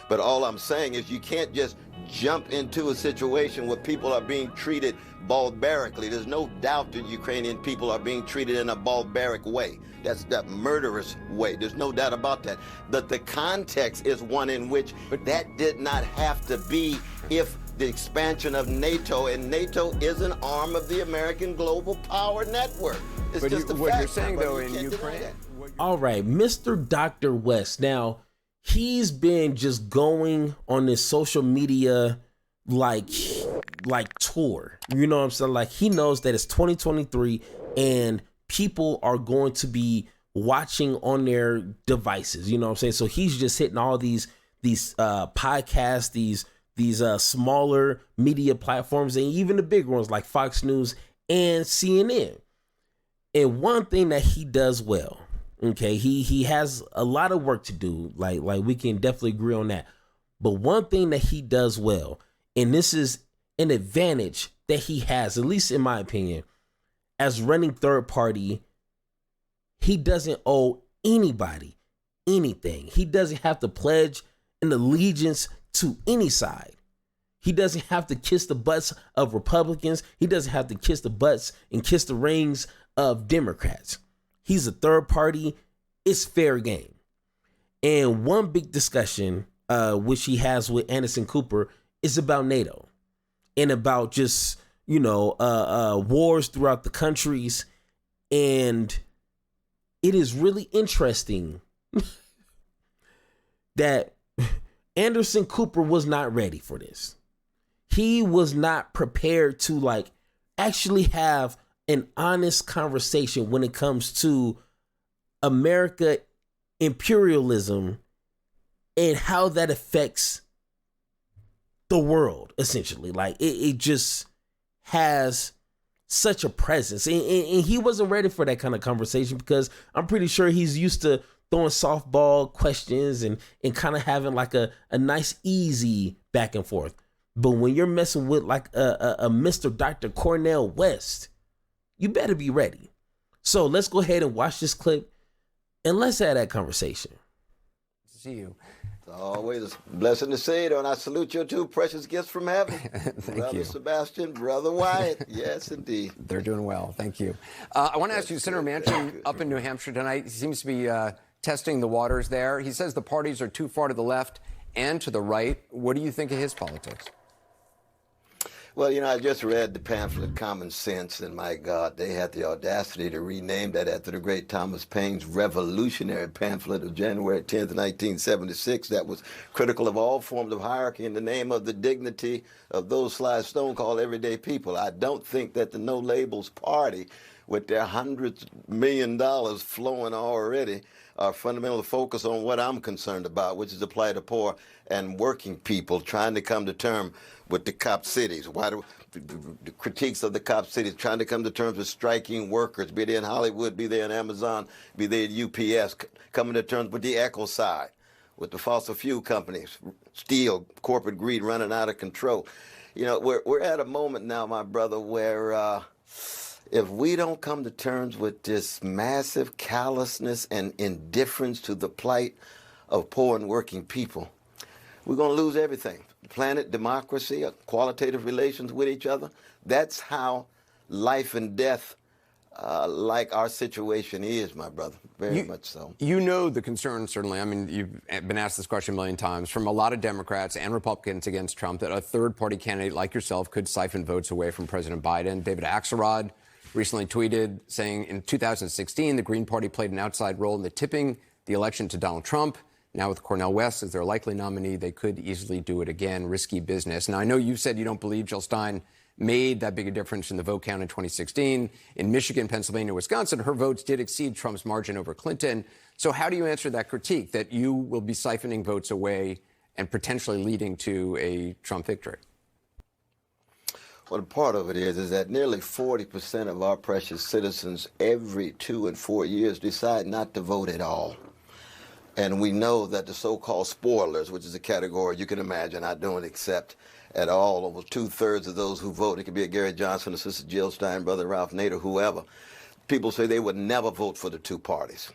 But all I'm saying is you can't just jump into a situation where people are being treated barbarically. There's no doubt that Ukrainian people are being treated in a barbaric way. That's that murderous way. There's no doubt about that. But the context is one in which that did not have to be if the expansion of NATO, and NATO is an arm of the American global power network. It's but just what fact, you're saying, though, you in Ukraine. All right, Mr. Dr. West. Now, he's been just going on this social media like tour. You know what I'm saying? Like, he knows that it's 2023 and people are going to be watching on their devices. You know what I'm saying? So he's just hitting all these podcasts, these smaller media platforms, and even the big ones like Fox News and CNN. And one thing that he does well, okay, he has a lot of work to do. Like we can definitely agree on that. But one thing that he does well, and this is an advantage that he has, at least in my opinion, as running third party, he doesn't owe anybody anything. He doesn't have to pledge an allegiance to any side. He doesn't have to kiss the butts of Republicans. He doesn't have to kiss the butts and kiss the rings of Democrats. He's a third party. It's fair game. And one big discussion, which he has with Anderson Cooper, is about NATO and about just, wars throughout the countries. And it is really interesting that Anderson Cooper was not ready for this. He was not prepared to actually have an honest conversation when it comes to America imperialism and how that affects the world, essentially. It just has such a presence. And he wasn't ready for that kind of conversation because I'm pretty sure he's used to throwing softball questions and kind of having a nice, easy back and forth. But when you're messing with a Mr. Dr. Cornel West, you better be ready. So let's go ahead and watch this clip and let's have that conversation. See you. It's always a blessing to see you, and I salute your two precious gifts from heaven. Thank Brother you. Sebastian, Brother Wyatt. Yes, indeed. They're doing well. Thank you. I want to ask you, Senator Manchin up in New Hampshire tonight, he seems to be testing the waters there. He says the parties are too far to the left and to the right. What do you think of his politics? Well, I just read the pamphlet Common Sense, and my God, they had the audacity to rename that after the great Thomas Paine's revolutionary pamphlet of January 10th, 1976, that was critical of all forms of hierarchy in the name of the dignity of those sly stone called everyday people. I don't think that the No Labels Party, with their hundreds of $million flowing already, are fundamentally focused on what I'm concerned about, which is the plight of poor and working people trying to come to terms with the cop cities. Why do the critiques of the cop cities trying to come to terms with striking workers, be they in Hollywood, be they in Amazon, be they at UPS, coming to terms with the eco side, with the fossil fuel companies, steel, corporate greed running out of control. We're at a moment now, my brother, where if we don't come to terms with this massive callousness and indifference to the plight of poor and working people, we're going to lose everything. Planet, democracy, qualitative relations with each other. That's how life and death, like our situation is, my brother. Very much so. You know the concern, certainly. I mean, you've been asked this question a million times from a lot of Democrats and Republicans against Trump that a third-party candidate like yourself could siphon votes away from President Biden. David Axelrod recently tweeted saying in 2016, the Green Party played an outside role in the tipping the election to Donald Trump. Now with Cornel West as their likely nominee, they could easily do it again. Risky business. Now, I know you said you don't believe Jill Stein made that big a difference in the vote count in 2016. In Michigan, Pennsylvania, Wisconsin, her votes did exceed Trump's margin over Clinton. So how do you answer that critique that you will be siphoning votes away and potentially leading to a Trump victory? Well, part of it is that nearly 40% of our precious citizens every 2 and 4 years decide not to vote at all. And we know that the so-called spoilers, which is a category you can imagine I don't accept at all, over 2/3 of those who vote, it could be a Gary Johnson, a Sister Jill Stein, Brother Ralph Nader, whoever, people say they would never vote for the two parties.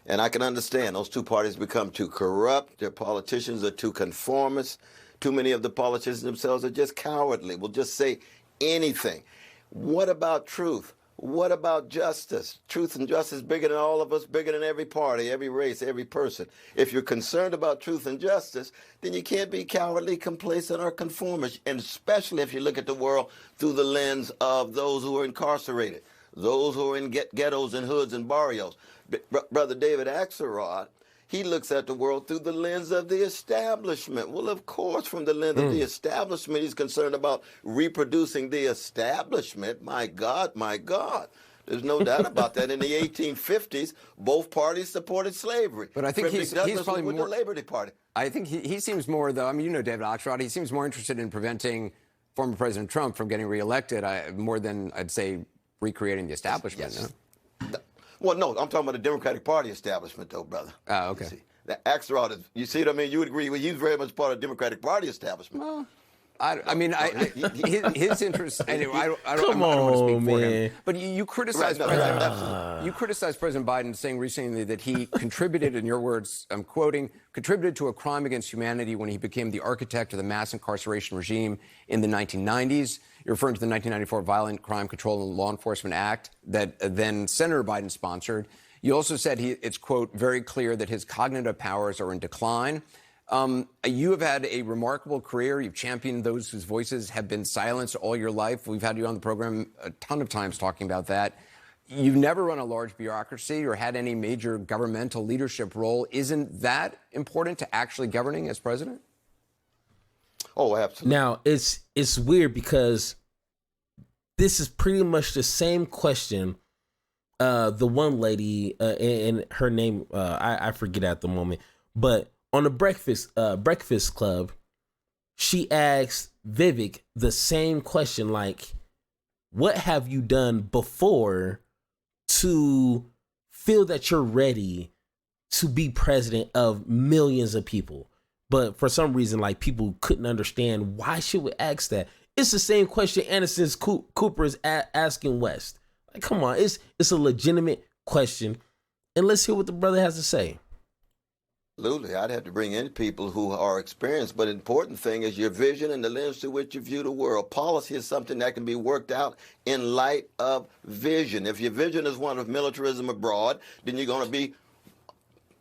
And I can understand those two parties become too corrupt. Their politicians are too conformist. Too many of the politicians themselves are just cowardly, will just say anything. What about truth? What about justice? Truth and justice is bigger than all of us, bigger than every party, every race, every person. If you're concerned about truth and justice, then you can't be cowardly, complacent, or conformist, and especially if you look at the world through the lens of those who are incarcerated, those who are in ghettos and hoods and barrios. Brother David Axelrod, he looks at the world through the lens of the establishment. Well, of course, from the lens of the establishment, he's concerned about reproducing the establishment. My God, my God. There's no doubt about that. In the 1850s, both parties supported slavery. But I think he's probably with more the Labor Party. I think he seems more, though. I mean, you know David Axelrod. He seems more interested in preventing former President Trump from getting reelected, more than, I'd say, recreating the establishment. Yes. No? Well, no, I'm talking about the Democratic Party establishment, though, brother. Oh, okay. You see, the Axelrod is, you see what I mean? You would agree with, he's very much part of the Democratic Party establishment. Well, his interest. Anyway, I don't Come want to speak on, for man. him. But you criticized you criticized President Biden, saying recently that he contributed, in your words, I'm quoting, contributed to a crime against humanity when he became the architect of the mass incarceration regime in the 1990s. You're referring to the 1994 Violent Crime Control and Law Enforcement Act that then Senator Biden sponsored. You also said it's, quote, very clear that his cognitive powers are in decline. You have had a remarkable career. You've championed those whose voices have been silenced all your life. We've had you on the program a ton of times talking about that. You've never run a large bureaucracy or had any major governmental leadership role. Isn't that important to actually governing as president? Oh, absolutely. Now, it's weird because this is pretty much the same question the one lady, and her name, I forget at the moment, but on the Breakfast Club, she asked Vivek the same question, like, what have you done before to feel that you're ready to be president of millions of people? But for some reason, like, people couldn't understand why she would ask that. It's the same question Anderson Cooper is asking West. Like, come on, it's a legitimate question, and let's hear what the brother has to say. Absolutely. I'd have to bring in people who are experienced, but the important thing is your vision and the lens through which you view the world. Policy is something that can be worked out in light of vision. If your vision is one of militarism abroad, then you're going to be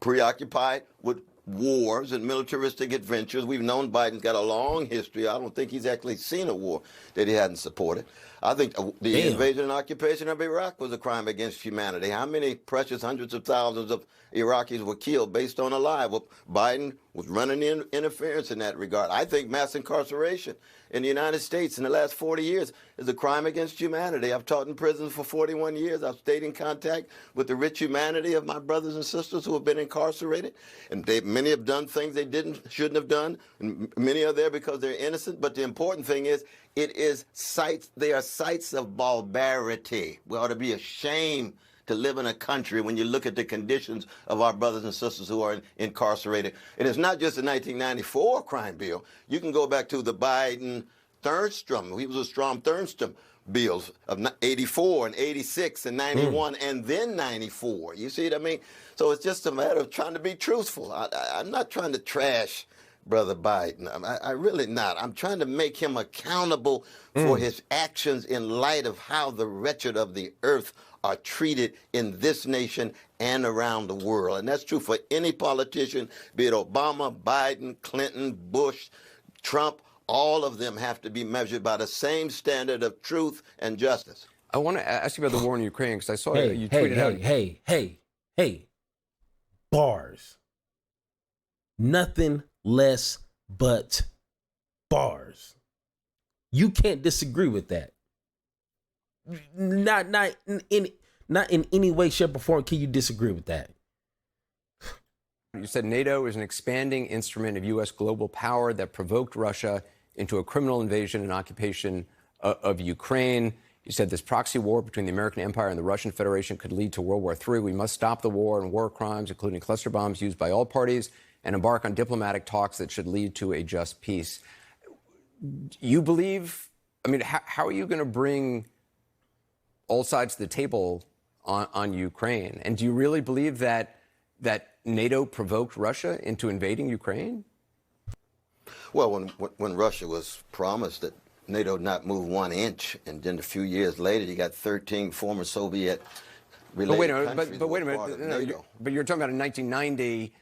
preoccupied with wars and militaristic adventures. We've known Biden's got a long history. I don't think he's actually seen a war that he hadn't supported. I think the invasion and occupation of Iraq was a crime against humanity. How many precious hundreds of thousands of Iraqis were killed based on a lie? Well, Biden was running interference in that regard. I think mass incarceration in the United States in the last 40 years is a crime against humanity. I've taught in prisons for 41 years. I've stayed in contact with the rich humanity of my brothers and sisters who have been incarcerated. And many have done things they shouldn't have done. And many are there because they're innocent. But the important thing is, they are sites of barbarity. We ought to be ashamed to live in a country when you look at the conditions of our brothers and sisters who are incarcerated. And it's not just the 1994 crime bill. You can go back to the Biden-Thernstrom. He was a Strom-Thernstrom bills of 84 and 86 and 91 and then 94. You see what I mean? So it's just a matter of trying to be truthful. I'm not trying to trash Brother Biden. I really not. I'm trying to make him accountable for his actions in light of how the wretched of the earth are treated in this nation and around the world. And that's true for any politician, be it Obama, Biden, Clinton, Bush, Trump. All of them have to be measured by the same standard of truth and justice. I want to ask you about the war in Ukraine, because I saw you tweeted out. Hey, bars. Nothing less but bars. You can't disagree with that. Not in any way, shape, or form can you disagree with that. You said NATO is an expanding instrument of U.S. global power that provoked Russia into a criminal invasion and occupation of Ukraine. You said this proxy war between the American empire and the Russian Federation could lead to World War III. We must stop the war and war crimes, including cluster bombs used by all parties, and embark on diplomatic talks that should lead to a just peace. You believe, how are you going to bring all sides to the table on Ukraine? And do you really believe that that NATO provoked Russia into invading Ukraine? Well, when Russia was promised that NATO would not move 1 inch, and then a few years later, you got 13 former Soviet related countries. But wait a part minute. of No, NATO. but you're talking about in 1990,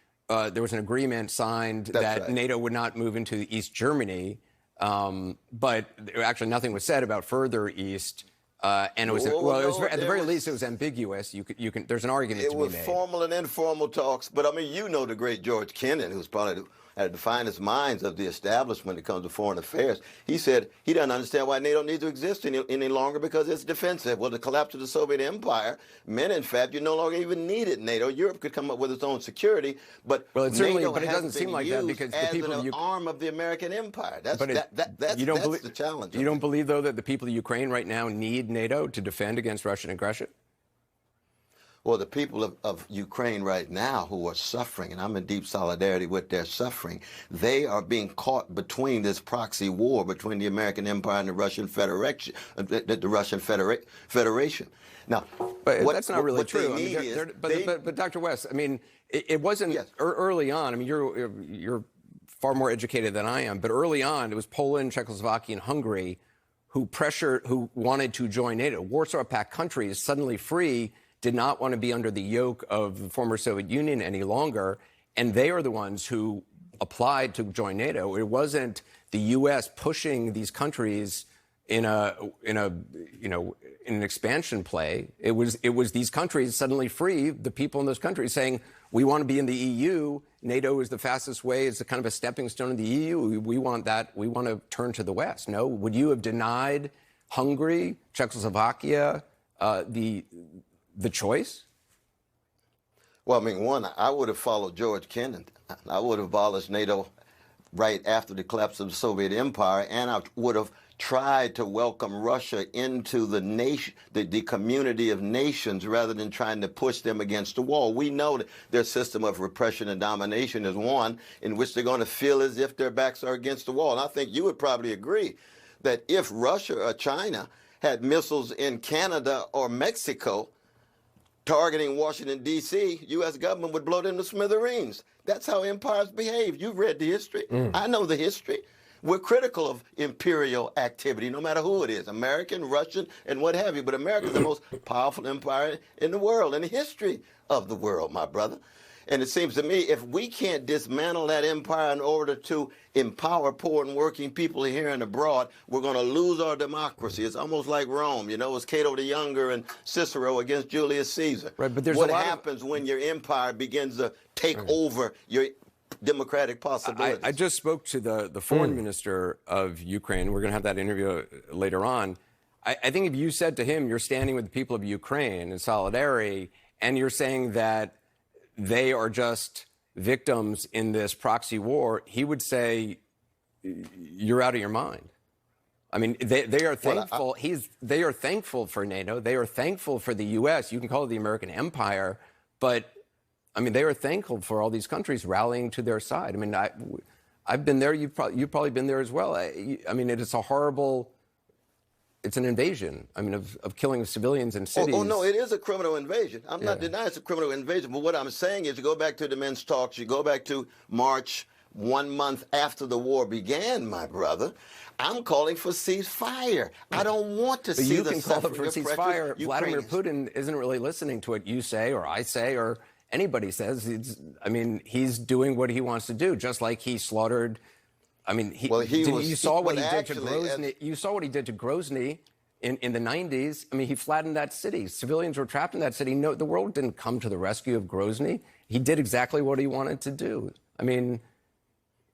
there was an agreement signed that right. NATO would not move into East Germany, but actually nothing was said about further east. And it was at the very least it was ambiguous. You can. There's an argument to be made. It was formal and informal talks, but I mean, you know the great George Kennan, who's probably one of the finest minds of the establishment when it comes to foreign affairs. He said he doesn't understand why NATO needs to exist any longer because it's defensive. Well, the collapse of the Soviet Empire meant, in fact, you no longer even needed NATO. Europe could come up with its own security, but it certainly, NATO but it doesn't seem like that because the people as an arm of the American empire. That's you don't that's the challenge. You don't believe, though, that the people of Ukraine right now need NATO to defend against Russian aggression? Well, the people of Ukraine right now who are suffering, and I'm in deep solidarity with their suffering, they are being caught between this proxy war between the American empire and the Russian Federation. Now, but that's not really true. But Dr. West, I mean, it wasn't early on. I mean, you're far more educated than I am, but early on, it was Poland, Czechoslovakia, and Hungary who wanted to join NATO. Warsaw Pact countries, suddenly free, did not want to be under the yoke of the former Soviet Union any longer, and they are the ones who applied to join NATO. It wasn't the U.S. pushing these countries in an expansion play. It was these countries suddenly free, the people in those countries saying, we want to be in the EU. NATO is the fastest way. It's a kind of a stepping stone in the EU. We want that. We want to turn to the West. No, would you have denied Hungary, Czechoslovakia, the choice? Well, I mean, one, I would have followed George Kennan. I would have abolished NATO right after the collapse of the Soviet Empire, and I would have tried to welcome Russia into the nation, the community of nations, rather than trying to push them against the wall. We know that their system of repression and domination is one in which they're going to feel as if their backs are against the wall. And I think you would probably agree that if Russia or China had missiles in Canada or Mexico targeting Washington, D.C., U.S. government would blow them to smithereens. That's how empires behave. You've read the history. I know the history. We're critical of imperial activity, no matter who it is, American, Russian, and what have you. But America's the most powerful empire in the world, in the history of the world, my brother. And it seems to me if we can't dismantle that empire in order to empower poor and working people here and abroad, we're going to lose our democracy. It's almost like Rome, it was Cato the Younger and Cicero against Julius Caesar. Right, but there's what happens when your empire begins to take over your democratic possibilities? I just spoke to the foreign minister of Ukraine. We're going to have that interview later on. I think if you said to him, you're standing with the people of Ukraine in solidarity, and you're saying that they are just victims in this proxy war, he would say, you're out of your mind. I mean, they are thankful. They are thankful for NATO. They are thankful for the U.S. You can call it the American empire, but I mean, they are thankful for all these countries rallying to their side. I mean, I've been there. You've probably been there as well. I mean, it's a horrible. It's an invasion. I mean, of killing civilians in cities. Oh, no, it is a criminal invasion. I'm not denying it's a criminal invasion. But what I'm saying is you go back to the men's talks, you go back to March, 1 month after the war began, my brother. I'm calling for ceasefire. I don't want to see the suffering. You can call for ceasefire. Vladimir Putin isn't really listening to what you say or I say or anybody says. I mean, he's doing what he wants to do, just like he slaughtered. I mean, you saw what he did to Grozny. You saw what he did to Grozny in the 90s. I mean, he flattened that city. Civilians were trapped in that city. No, the world didn't come to the rescue of Grozny. He did exactly what he wanted to do. I mean,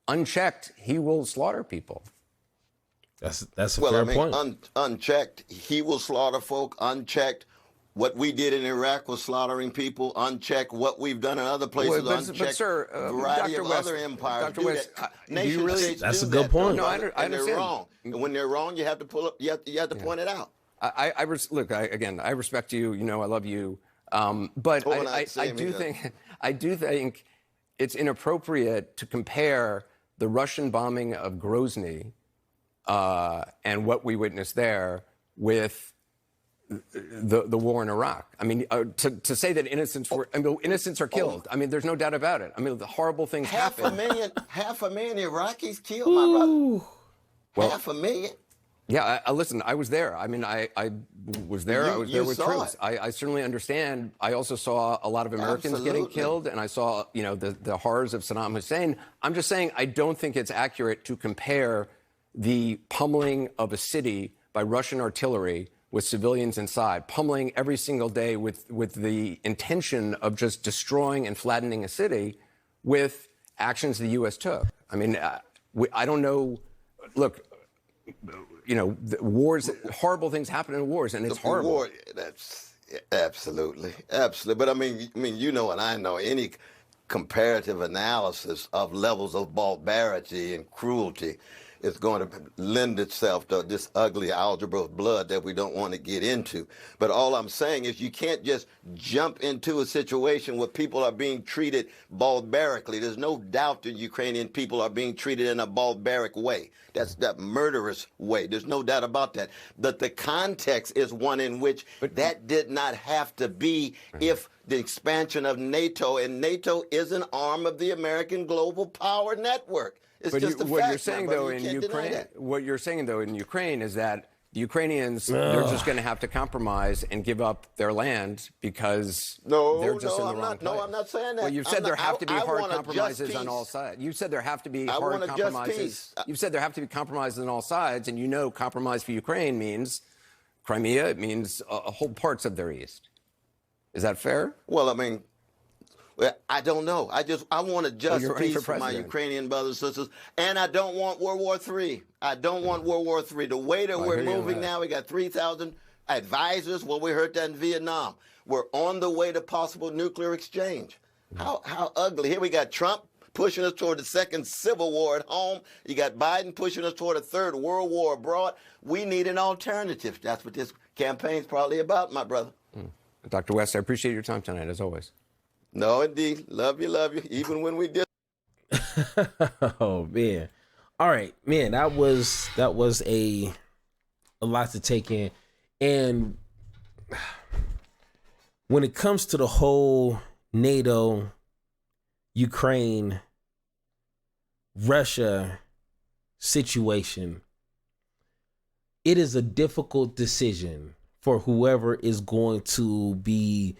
unchecked, he will slaughter people. That's a fair point. Unchecked, he will slaughter folk. Unchecked, what we did in Iraq was slaughtering people. Unchecked, what we've done in other places. Unchecked, but sir, variety Dr. of West, other empires Dr. do West, that. do you really? That's a good point. No, I understand. They're wrong. And when they're wrong, you have to pull up. You have to point it out. I respect you. I love you. But I do think it's inappropriate to compare the Russian bombing of Grozny and what we witnessed there with the war in Iraq. I mean, to say that innocents are killed. I mean, there's no doubt about it. I mean, the horrible things happen. Half a million Iraqis killed, my brother. Well, 500,000. Yeah, listen, I was there. I mean, I was there. I was there with troops. It. I certainly understand. I also saw a lot of Americans getting killed, and I saw, the horrors of Saddam Hussein. I'm just saying I don't think it's accurate to compare the pummeling of a city by Russian artillery with civilians inside, pummeling every single day with the intention of just destroying and flattening a city, with actions the U.S. took. I mean, I don't know. Look, the wars, horrible things happen in wars, and it's horrible. War, that's absolutely. But I mean, and I know any comparative analysis of levels of barbarity and cruelty is going to lend itself to this ugly algebra of blood that we don't want to get into. But all I'm saying is you can't just jump into a situation where people are being treated barbarically. There's no doubt that Ukrainian people are being treated in a barbaric way. That's that murderous way. There's no doubt about that. But the context is one in which that did not have to be if the expansion of NATO, and NATO is an arm of the American global power network. It's just a fact. What you're saying, though, in Ukraine is that the Ukrainians, they're just going to have to compromise and give up their land because they're just in the wrong place. No, I'm not saying that. Well, you've said there have to be hard compromises on all sides. You said there have to be hard compromises. You've said there have to be compromises on all sides, and compromise for Ukraine means Crimea. It means whole parts of their east. Is that fair? Well, I mean, I don't know. I want a just peace for my Ukrainian brothers and sisters, and I don't want World War III. I don't want World War III. The way that we're moving now, we got 3,000 advisors. Well, we heard that in Vietnam. We're on the way to possible nuclear exchange. How ugly. Here we got Trump pushing us toward the second civil war at home. You got Biden pushing us toward a third world war abroad. We need an alternative. That's what this campaign's probably about, my brother. Dr. West, I appreciate your time tonight, as always. No, indeed. Love you. Even when we did. Oh, man. All right, man, that was a lot to take in. And when it comes to the whole NATO, Ukraine, Russia situation, it is a difficult decision for whoever is going to be,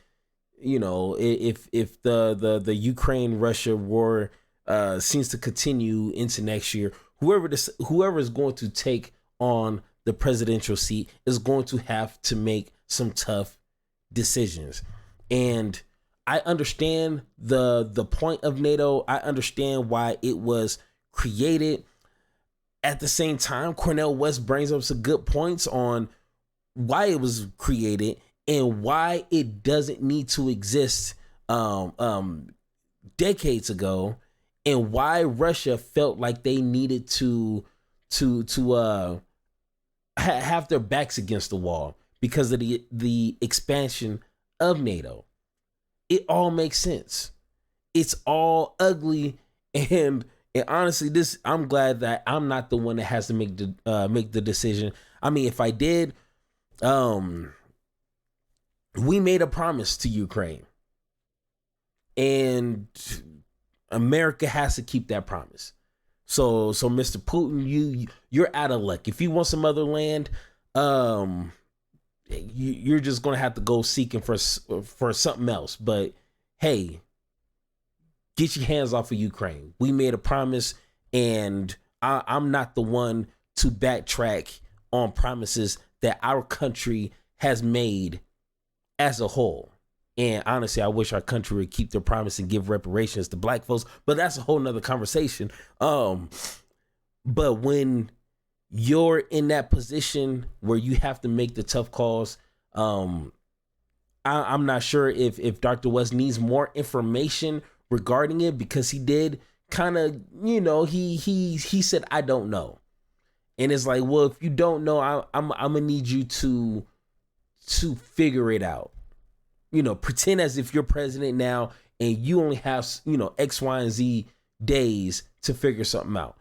if the Ukraine-Russia war seems to continue into next year, whoever is going to take on the presidential seat is going to have to make some tough decisions. And I understand the point of NATO. I understand why it was created. At the same time, Cornel West brings up some good points on why it was created and why it doesn't need to exist decades ago, and why Russia felt like they needed to have their backs against the wall because of the expansion of NATO. It all makes sense. It's all ugly, and honestly, I'm glad that I'm not the one that has to make the decision. I mean, if I did, we made a promise to Ukraine, and America has to keep that promise. So Mr. Putin, you're out of luck. If you want some other land, you're just gonna have to go seeking for something else. But hey, get your hands off of Ukraine. We made a promise, and I'm not the one to backtrack on promises that our country has made as a whole. And honestly, I wish our country would keep their promise and give reparations to black folks, but that's a whole nother conversation. But when you're in that position where you have to make the tough calls, I'm not sure if Dr. West needs more information regarding it, because he did kind of, he said, I don't know. And it's like, well, if you don't know, I'm gonna need you to figure it out. Pretend as if you're president now and you only have, X, Y, and Z days to figure something out.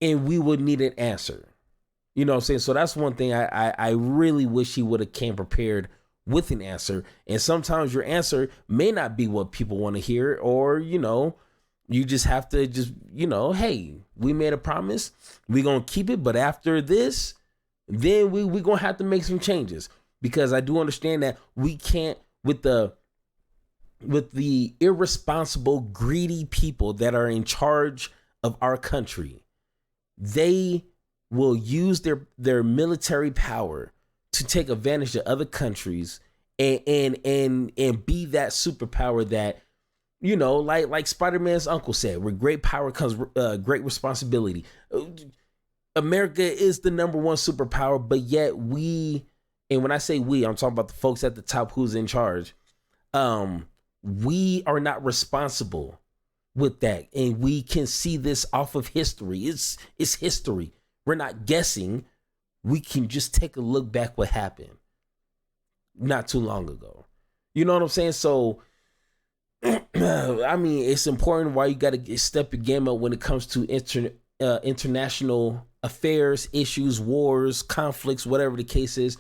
And we would need an answer. You know what I'm saying? So that's one thing I really wish he would have came prepared with an answer. And sometimes your answer may not be what people want to hear, or, you know, you just have to just, you know, hey, we made a promise. We're going to keep it. But after this, then we're going to have to make some changes, because I do understand that we can't, with the irresponsible, greedy people that are in charge of our country, they will use their military power to take advantage of other countries and be that superpower that, you know, like Spider-Man's uncle said, with great power comes great responsibility. America is the number one superpower, but yet we, and when I say we, I'm talking about the folks at the top who's in charge. We are not responsible with that, and we can see this off of history. It's history. We're not guessing. We can just take a look back what happened not too long ago. You know what I'm saying? So, I mean, it's important why you got to step your game up when it comes to international affairs, issues, wars, conflicts, whatever the case is,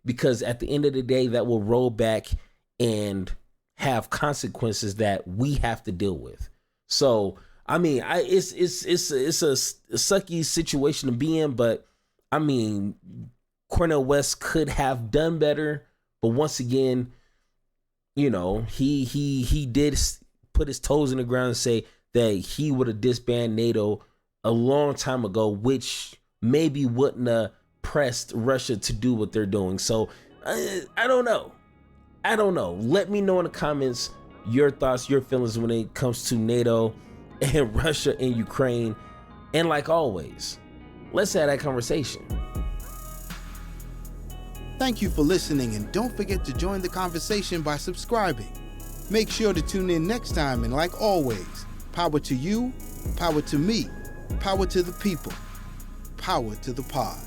because at the end of the day, that will roll back and have consequences that we have to deal with. So, I mean, it's a sucky situation to be in, but I mean, Cornel West could have done better, but once again, you know, he did put his toes in the ground and say that he would have disbanded NATO a long time ago, which maybe wouldn't have pressed Russia to do what they're doing. So I don't know. Let me know in the comments your thoughts, your feelings when it comes to NATO and Russia and Ukraine. And like always, let's have that conversation. Thank you for listening, and don't forget to join the conversation by subscribing. Make sure to tune in next time, and like always, power to you, power to me, power to the people, power to the pod.